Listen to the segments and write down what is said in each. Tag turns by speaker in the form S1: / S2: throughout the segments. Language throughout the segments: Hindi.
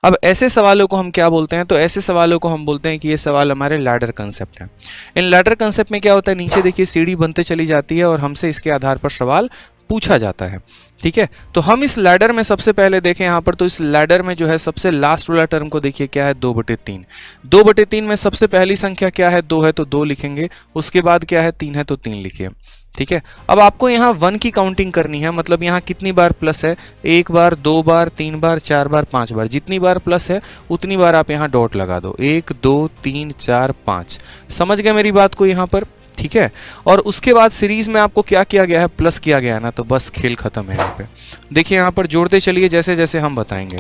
S1: अब ऐसे सवालों को हम क्या बोलते हैं, तो ऐसे सवालों को हम बोलते हैं कि ये सवाल हमारे लैडर कंसेप्ट है। इन लैडर कंसेप्ट में क्या होता है, नीचे देखिए सीढ़ी बनते चली जाती है और हमसे इसके आधार पर सवाल पूछा जाता है। ठीक है, तो हम इस लैडर में सबसे पहले देखें यहाँ पर, तो इस लैडर में जो है सबसे लास्ट वाला टर्म को देखिए क्या है, 2/3। 2/3 में सबसे पहली संख्या क्या है, 2 है तो 2 लिखेंगे, उसके बाद क्या है 3 है तो 3 लिखिए। ठीक है, अब आपको यहाँ 1 की काउंटिंग करनी है, मतलब यहाँ कितनी बार प्लस है, 1 बार, 2 बार, 3 बार, 4 बार, 5 बार, जितनी बार प्लस है उतनी बार आप यहाँ डॉट लगा दो, 1 2 3 4 5। समझ गए मेरी बात को यहाँ पर? ठीक है, और उसके बाद सीरीज में आपको क्या किया गया है, प्लस किया गया है ना, तो बस खेल खत्म है यहाँ पे। देखिए यहाँ पर जोड़ते चलिए जैसे जैसे हम बताएंगे।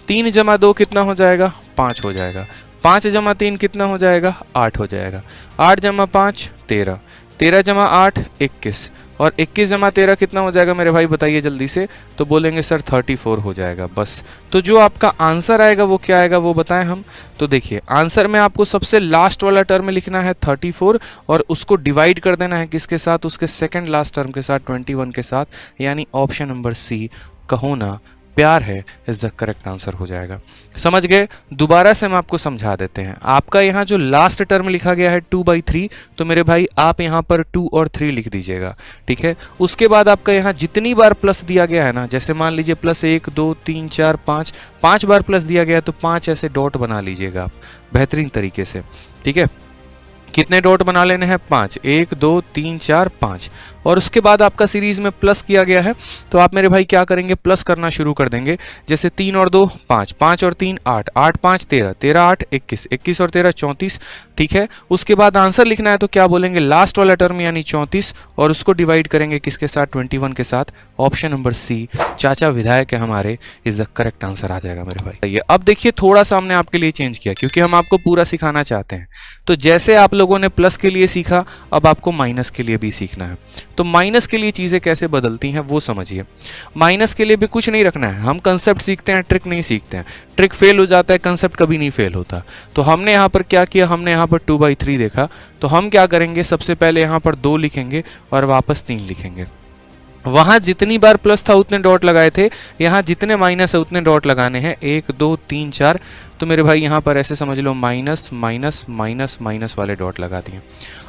S1: 3 + 2 कितना हो जाएगा, 5 हो जाएगा। 5 + 3 कितना हो जाएगा, 8 हो जाएगा। 8 + 5 13, 13 + 8 21, और 21 + 13 कितना हो जाएगा मेरे भाई, बताइए जल्दी से। तो बोलेंगे सर 34 हो जाएगा बस। तो जो आपका आंसर आएगा वो क्या आएगा, वो बताएं हम। तो देखिए आंसर में आपको सबसे लास्ट वाला टर्म लिखना है 34, और उसको डिवाइड कर देना है किसके साथ, उसके सेकंड लास्ट टर्म के साथ, 21 के साथ, यानी ऑप्शन नंबर सी, कहो ना प्यार है, इज द करेक्ट आंसर हो जाएगा। समझ गए? दोबारा से हम आपको समझा देते हैं। आपका यहाँ जो लास्ट टर्म लिखा गया है 2/3, तो मेरे भाई आप यहाँ पर 2 और 3 लिख दीजिएगा। ठीक है, उसके बाद आपका यहाँ जितनी बार प्लस दिया गया है ना, जैसे मान लीजिए प्लस 1 2 3 4 5, 5 बार प्लस दिया गया है तो 5 ऐसे डॉट बना लीजिएगा आप बेहतरीन तरीके से। ठीक है, कितने डॉट बना लेने हैं, 5, 1 2 3 4 5। और उसके बाद आपका सीरीज में प्लस किया गया है, तो आप मेरे भाई क्या करेंगे, प्लस करना शुरू कर देंगे। जैसे 3 और 2 5, 5 और 3 8, 8 5 13, 13 8 21, 21 और 13 34। ठीक है, उसके बाद आंसर लिखना है तो क्या बोलेंगे, लास्ट वाला टर्म यानी 34, और उसको डिवाइड करेंगे किसके साथ, 21 के साथ। ऑप्शन नंबर सी, चाचा विधायक है हमारे, इज द करेक्ट आंसर आ जाएगा मेरे भाई। ये अब देखिए थोड़ा सा हमने आपके लिए चेंज किया क्योंकि हम आपको पूरा सिखाना चाहते हैं। तो जैसे आप लोगों ने प्लस के लिए सीखा, अब आपको माइनस के लिए भी सीखना है। तो माइनस के लिए चीज़ें कैसे बदलती हैं वो समझिए। माइनस के लिए भी कुछ नहीं रखना है, हम कंसेप्ट सीखते हैं, ट्रिक नहीं सीखते हैं। ट्रिक फेल हो जाता है, कंसेप्ट कभी नहीं फेल होता। तो हमने यहाँ पर क्या किया, हमने यहाँ पर 2/3 देखा, तो हम क्या करेंगे, सबसे पहले यहाँ पर 2 लिखेंगे और वापस 3 लिखेंगे। वहाँ जितनी बार प्लस था उतने डॉट लगाए थे, यहाँ जितने माइनस है उतने डॉट लगाने हैं, 1 2 3 4। तो मेरे भाई यहाँ पर ऐसे समझ लो माइनस माइनस माइनस माइनस वाले डॉट लगा दिए।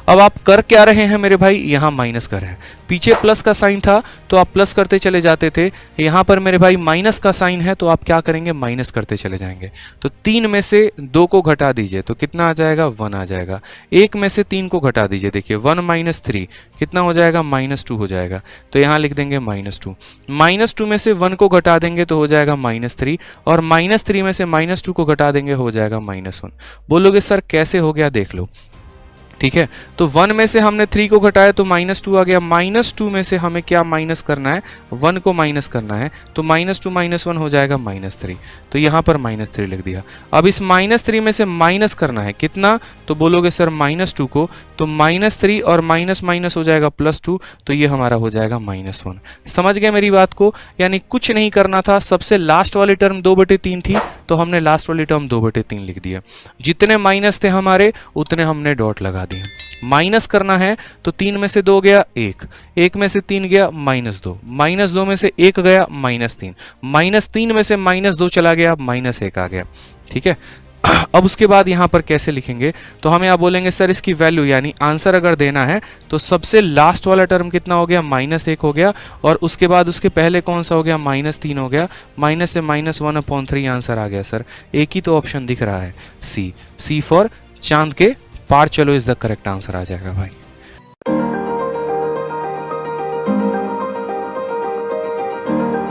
S1: अब आप कर क्या रहे हैं मेरे भाई, यहाँ माइनस कर रहे हैं। पीछे प्लस का साइन था तो आप प्लस करते चले जाते थे, यहाँ पर मेरे भाई माइनस का साइन है तो आप क्या करेंगे, माइनस करते चले जाएंगे। तो 3 में से 2 को घटा दीजिए तो कितना आ जाएगा, 1 आ जाएगा। 1 में से 3 को घटा दीजिए, देखिए 1 - 3 कितना हो जाएगा, -2 हो जाएगा। तो यहाँ लिख देंगे -2। -2 में से 1 को घटा देंगे तो हो जाएगा -3, और -3 में से -2 को घटा देंगे हो जाएगा -1। बोलोगे सर कैसे हो गया, देख लो। ठीक है, तो 1 में से हमने 3 को घटाया तो -2 आ गया। -2 में से हमें क्या माइनस करना है, 1 को माइनस करना है, तो -2 - 1 हो जाएगा -3। तो यहाँ पर -3 लिख दिया। अब इस -3 में से माइनस करना है कितना, तो बोलोगे सर -2 को, तो -3 और माइनस माइनस हो जाएगा +2, तो ये हमारा हो जाएगा -1। समझ गए मेरी बात को? यानी कुछ नहीं करना था, सबसे लास्ट वाली टर्म 2/3 थी तो हमने लास्ट वाली टर्म 2/3 लिख दिया। जितने माइनस थे हमारे उतने हमने डॉट लगा दिए। माइनस करना है तो 3 में से 2 गया 1, 1 में से 3 गया -2, -2 में से 1 गया -3, -3 में से -2 चला गया, -1 आ गया। ठीक है, अब उसके बाद यहाँ पर कैसे लिखेंगे, तो हम यहाँ बोलेंगे सर इसकी वैल्यू यानी आंसर अगर देना है तो सबसे लास्ट वाला टर्म कितना हो गया, -1 हो गया, और उसके बाद उसके पहले कौन सा हो गया, -3 हो गया। माइनस से -1/3 आंसर आ गया सर। एक ही तो ऑप्शन दिख रहा है, सी फॉर चांद के पार चलो, इज द करेक्ट आंसर आ जाएगा भाई।